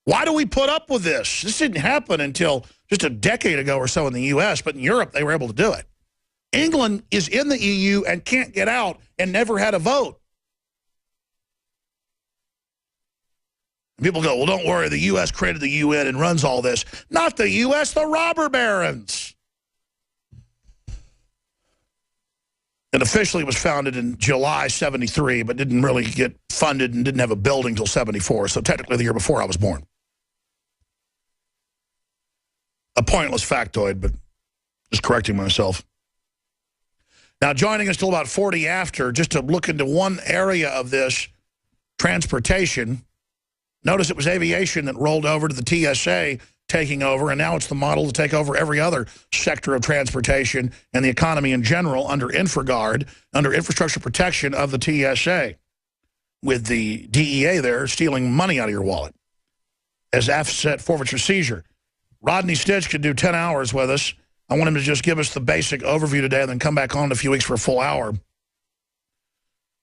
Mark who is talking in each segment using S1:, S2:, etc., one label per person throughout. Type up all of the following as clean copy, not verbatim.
S1: Why do we put up with this? This didn't happen until just a decade ago or so in the U.S., but in Europe, they were able to do it. England is in the EU and can't get out and never had a vote. People go, well, don't worry, the U.S. created the UN and runs all this. Not the U.S., the robber barons. It officially was founded in July 73, but didn't really get funded and didn't have a building until 74, so technically the year before I was born. A pointless factoid, but just correcting myself. Now, joining us till about 40 after, just to look into one area of this, transportation. Notice it was aviation that rolled over to the TSA, taking over, and now it's the model to take over every other sector of transportation and the economy in general under InfraGard, under infrastructure protection of the TSA, with the DEA there stealing money out of your wallet as asset forfeiture seizure. Rodney Stich could do 10 hours with us. I want him to just give us the basic overview today and then come back on in a few weeks for a full hour.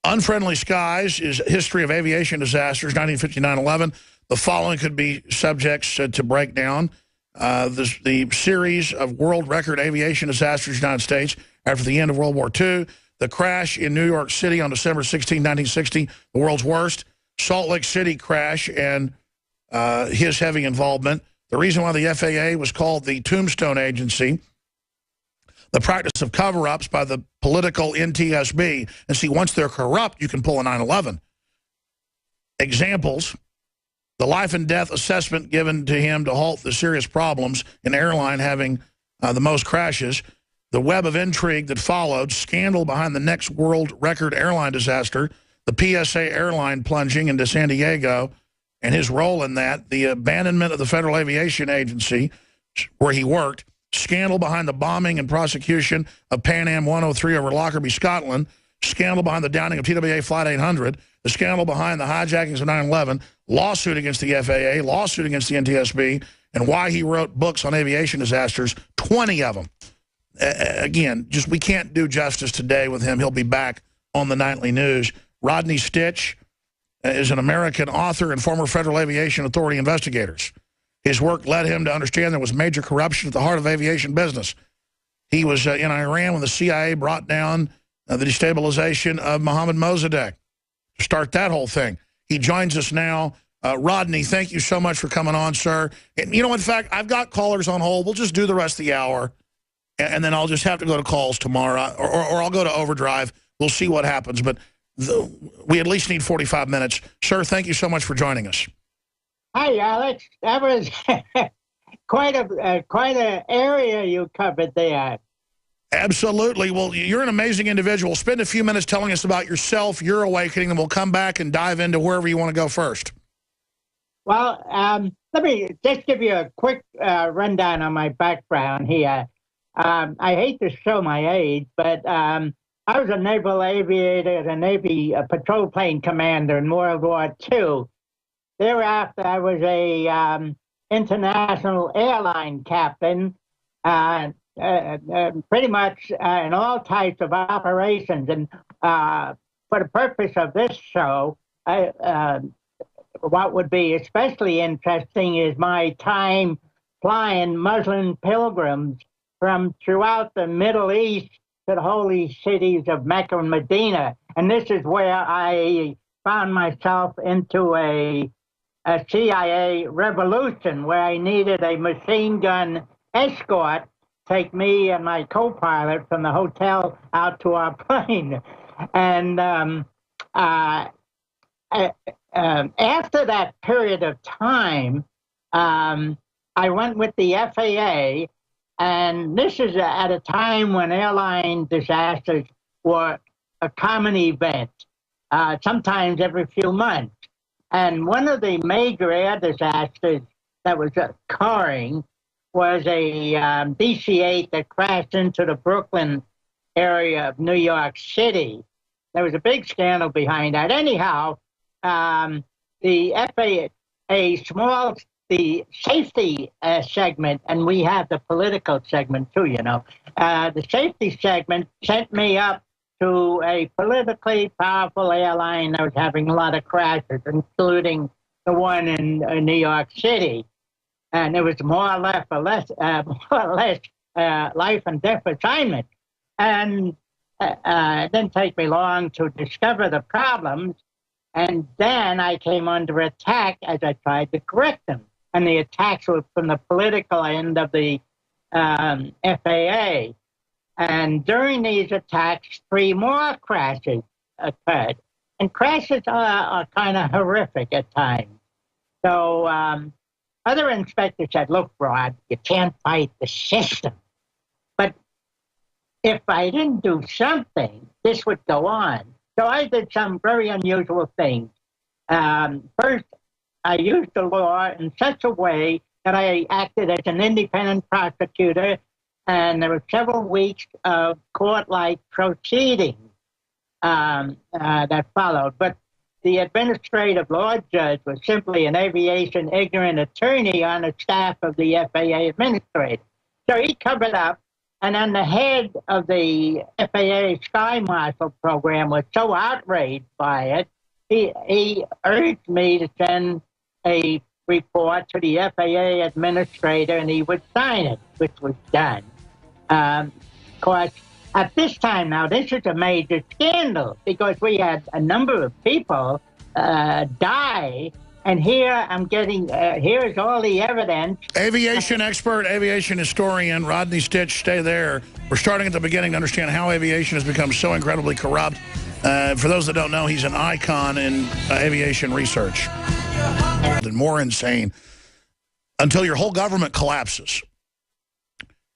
S1: Unfriendly Skies is history of aviation disasters, 1959-11. The following could be subjects to break down. The series of world record aviation disasters in the United States after the end of World War II. The crash in New York City on December 16, 1960, the world's worst. Salt Lake City crash and his heavy involvement. The reason why the FAA was called the Tombstone Agency. The practice of cover-ups by the political NTSB. And see, once they're corrupt, you can pull a 9/11. Examples. The life and death assessment given to him to halt the serious problems in airline having the most crashes. The web of intrigue that followed. Scandal behind the next world record airline disaster. The PSA airline plunging into San Diego and his role in that. The abandonment of the Federal Aviation Agency where he worked. Scandal behind the bombing and prosecution of Pan Am 103 over Lockerbie, Scotland. Scandal behind the downing of TWA Flight 800. The scandal behind the hijackings of 9/11. Lawsuit against the FAA. Lawsuit against the NTSB. And why he wrote books on aviation disasters, 20 of them. Again, just we can't do justice today with him. He'll be back on the Nightly News. Rodney Stich is an American author and former Federal Aviation Authority investigators. His work led him to understand there was major corruption at the heart of aviation business. He was in Iran when the CIA brought down the destabilization of Mohammad Mossadegh to start that whole thing. He joins us now. Rodney, thank you so much for coming on, sir. And, you know, in fact, I've got callers on hold. We'll just do the rest of the hour, and then I'll just have to go to calls tomorrow, or I'll go to overdrive. We'll see what happens, but we at least need 45 minutes. Sir, thank you so much for joining us.
S2: Hi, Alex. That was quite an area you covered there.
S1: Absolutely. Well, you're an amazing individual. Spend a few minutes telling us about yourself, your awakening, and we'll come back and dive into wherever you want to go first.
S2: Well, let me just give you a quick rundown on my background here. I hate to show my age, but I was a naval aviator, a Navy patrol plane commander in World War II. Thereafter, I was a international airline captain, pretty much in all types of operations. And for the purpose of this show, what would be especially interesting is my time flying Muslim pilgrims from throughout the Middle East to the holy cities of Mecca and Medina. And this is where I found myself into a CIA revolution where I needed a machine gun escort take me and my co-pilot from the hotel out to our plane. And after that period of time, I went with the FAA, and this is at a time when airline disasters were a common event, sometimes every few months. And one of the major air disasters that was occurring was a DC-8 that crashed into the Brooklyn area of New York City. There was a big scandal behind that. Anyhow, the FAA, the safety segment, and we have the political segment too, you know. The safety segment sent me up to a politically powerful airline that was having a lot of crashes, including the one in New York City. And it was more or less life and death assignment. And it didn't take me long to discover the problems. And then I came under attack as I tried to correct them. And the attacks were from the political end of the FAA. And during these attacks, 3 more crashes occurred. And crashes are kind of horrific at times. So other inspectors said, look, Rod, you can't fight the system. But if I didn't do something, this would go on. So I did some very unusual things. First, I used the law in such a way that I acted as an independent prosecutor, and there were several weeks of court-like proceedings that followed. But the administrative law judge was simply an aviation ignorant attorney on the staff of the FAA administrator. So he covered up, and then the head of the FAA Sky Marshal program was so outraged by it, he urged me to send a report to the FAA administrator, and he would sign it, which was done. Of course, at this time now, this is a major scandal because we had a number of people die, and here I'm getting, here's all the evidence.
S1: Aviation expert, aviation historian, Rodney Stich, stay there. We're starting at the beginning to understand how aviation has become so incredibly corrupt. For those that don't know, he's an icon in aviation research. And more insane until your whole government collapses.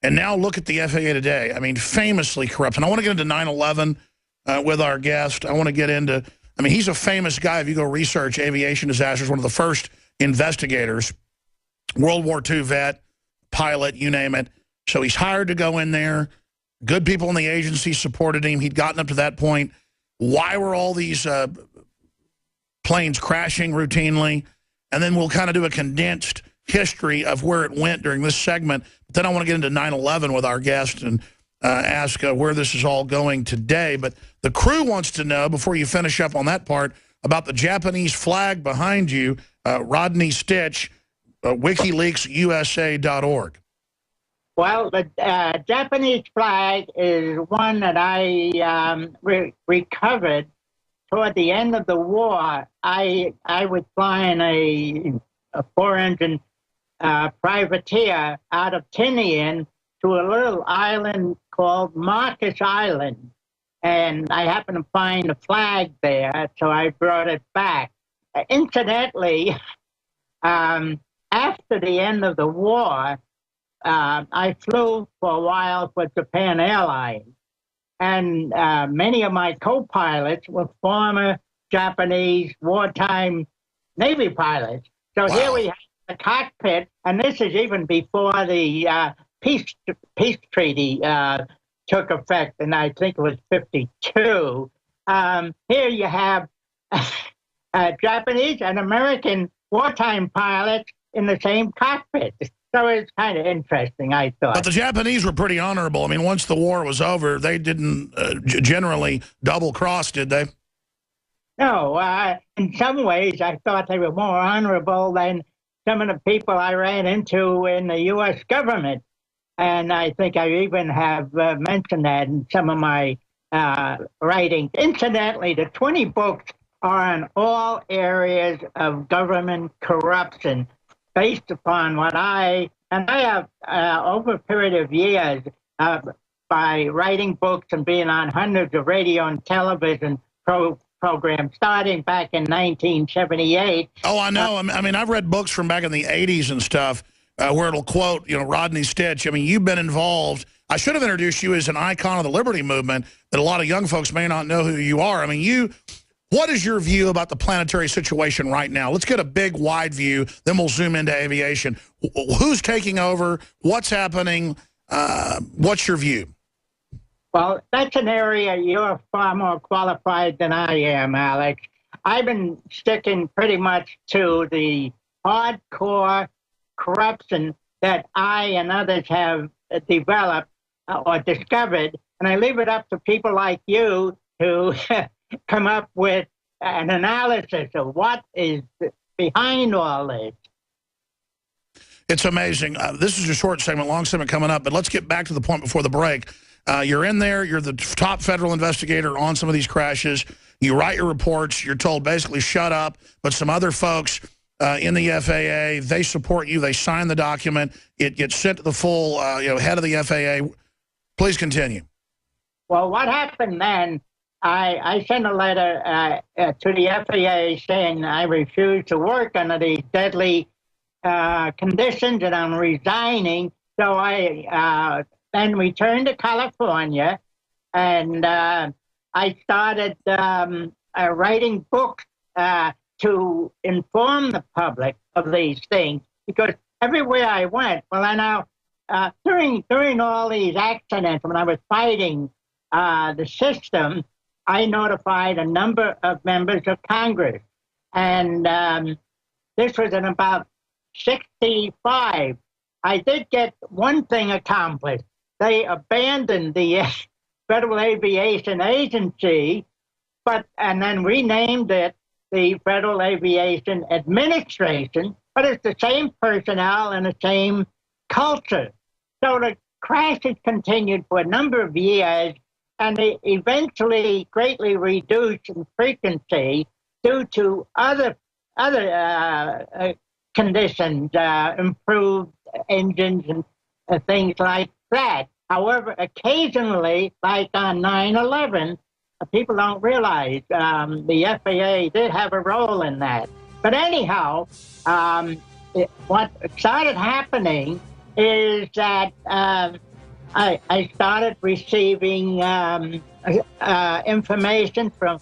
S1: And now look at the FAA today. I mean, famously corrupt. And I want to get into 9/11 with our guest. I want to get into, I mean, he's a famous guy. If you go research aviation disasters, one of the first investigators, World War II vet, pilot, you name it. So he's hired to go in there. Good people in the agency supported him. He'd gotten up to that point. Why were all these planes crashing routinely? And then we'll kind of do a condensed history of where it went during this segment. But then I want to get into 9/11 with our guest and ask where this is all going today. But the crew wants to know, before you finish up on that part, about the Japanese flag behind you, Rodney Stich, WikileaksUSA.org.
S2: Well, the Japanese flag is one that I recovered toward the end of the war. I was flying a 4-engine privateer out of Tinian to a little island called Marcus Island. And I happened to find a flag there, so I brought it back. Incidentally, after the end of the war, I flew for a while for Japan Airlines. And many of my co-pilots were former Japanese wartime Navy pilots. So Here we have the cockpit, and this is even before the peace treaty took effect, and I think it was 52. Here you have Japanese and American wartime pilots in the same cockpit. So it's kind of interesting, I thought.
S1: But the Japanese were pretty honorable. I mean, once the war was over, they didn't generally double-cross, did they?
S2: No, in some ways, I thought they were more honorable than some of the people I ran into in the U.S. government. And I think I even have mentioned that in some of my writings. Incidentally, the 20 books are on all areas of government corruption, based upon what I have, over a period of years, by writing books and being on hundreds of radio and television programs, starting back in 1978.
S1: Oh, I know. I mean, I've read books from back in the 80s and stuff where it'll quote, Rodney Stich. I mean, you've been involved. I should have introduced you as an icon of the liberty movement that a lot of young folks may not know who you are. I mean, what is your view about the planetary situation right now? Let's get a big, wide view, then we'll zoom into aviation. Who's taking over? What's happening? What's your view?
S2: Well, that's an area you're far more qualified than I am, Alex. I've been sticking pretty much to the hardcore corruption that I and others have developed or discovered, and I leave it up to people like you to come up with an analysis of what is behind all this.
S1: It's amazing. This is a short segment, long segment coming up, but let's get back to the point before the break. You're in there. You're the top federal investigator on some of these crashes. You write your reports. You're told basically shut up, but some other folks in the FAA, they support you. They sign the document. It gets sent to the full head of the FAA. Please continue.
S2: Well, what happened then, I sent a letter to the FAA saying I refuse to work under these deadly conditions and I'm resigning. So I then returned to California and I started writing books to inform the public of these things, because everywhere I went, well, I now, during all these accidents, when I was fighting the system, I notified a number of members of Congress. And this was in about 65. I did get one thing accomplished. They abandoned the Federal Aviation Agency, and then renamed it the Federal Aviation Administration, but it's the same personnel and the same culture. So the crashes continued for a number of years, and they eventually greatly reduced in frequency due to other conditions, improved engines and things like that. However, occasionally, like on 9/11, people don't realize the FAA did have a role in that. But anyhow, what started happening is that I started receiving information from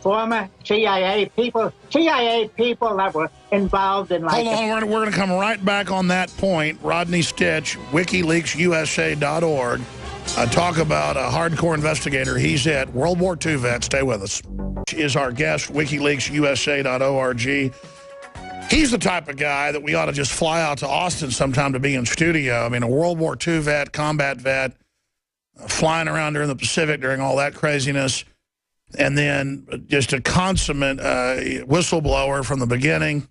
S2: former CIA people that were involved in like...
S1: Hold on, we're going to come right back on that point. Rodney Stich, WikileaksUSA.org. Talk about a hardcore investigator. He's at World War II vet. Stay with us. Is our guest, WikileaksUSA.org. He's the type of guy that we ought to just fly out to Austin sometime to be in studio. I mean, a World War II vet, combat vet, flying around during the Pacific during all that craziness, and then just a consummate whistleblower from the beginning.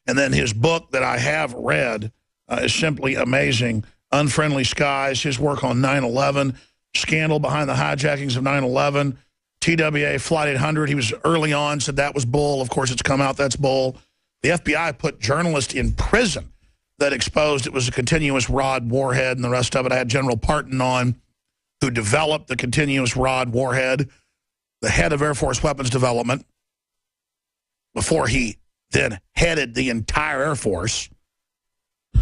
S1: And then his book that I have read is simply amazing. Unfriendly Skies, his work on 9/11, scandal behind the hijackings of 9/11, TWA Flight 800. He was early on, said that was bull. Of course, it's come out that's bull. The FBI put journalists in prison that exposed it was a continuous rod warhead and the rest of it. I had General Parton on, who developed the continuous rod warhead, the head of Air Force Weapons Development, before he then headed the entire Air Force.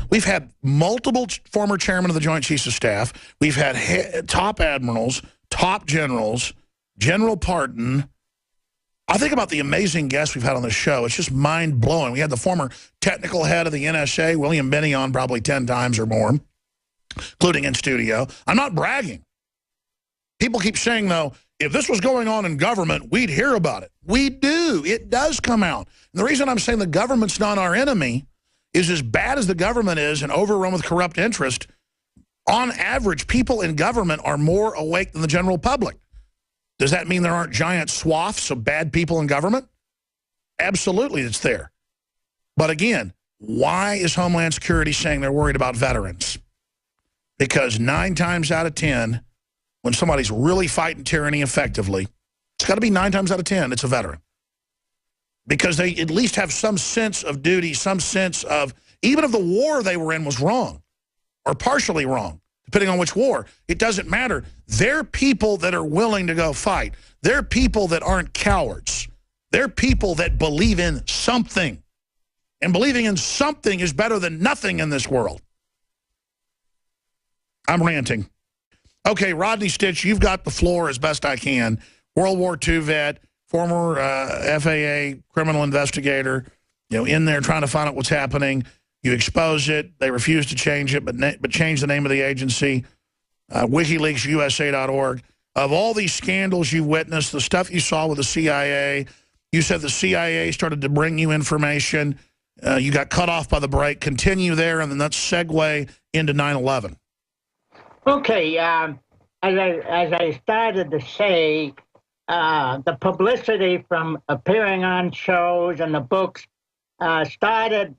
S1: We've had multiple former chairmen of the Joint Chiefs of Staff. We've had top admirals, top generals, General Parton. I think about the amazing guests we've had on the show. It's just mind-blowing. We had the former technical head of the NSA, William Binney, on probably 10 times or more, including in studio. I'm not bragging. People keep saying, though, if this was going on in government, we'd hear about it. We do. It does come out. And the reason I'm saying the government's not our enemy is, as bad as the government is and overrun with corrupt interest, on average, people in government are more awake than the general public. Does that mean there aren't giant swaths of bad people in government? Absolutely, it's there. But again, why is Homeland Security saying they're worried about veterans? Because 9 times out of 10, when somebody's really fighting tyranny effectively, it's got to be 9 times out of 10, it's a veteran. Because they at least have some sense of duty, some sense of, even if the war they were in was wrong or partially wrong, depending on which war, it doesn't matter. They're people that are willing to go fight. They're people that aren't cowards. They're people that believe in something. And believing in something is better than nothing in this world. I'm ranting. Okay, Rodney Stich, you've got the floor as best I can. World War II vet, former FAA criminal investigator, in there trying to find out what's happening. You expose it. They refuse to change it, but change the name of the agency. WikileaksUSA.org. Of all these scandals you witnessed, the stuff you saw with the CIA, you said the CIA started to bring you information. You got cut off by the break. Continue there, and then let's segue into 9/11.
S2: Okay. As I started to say, the publicity from appearing on shows and the books started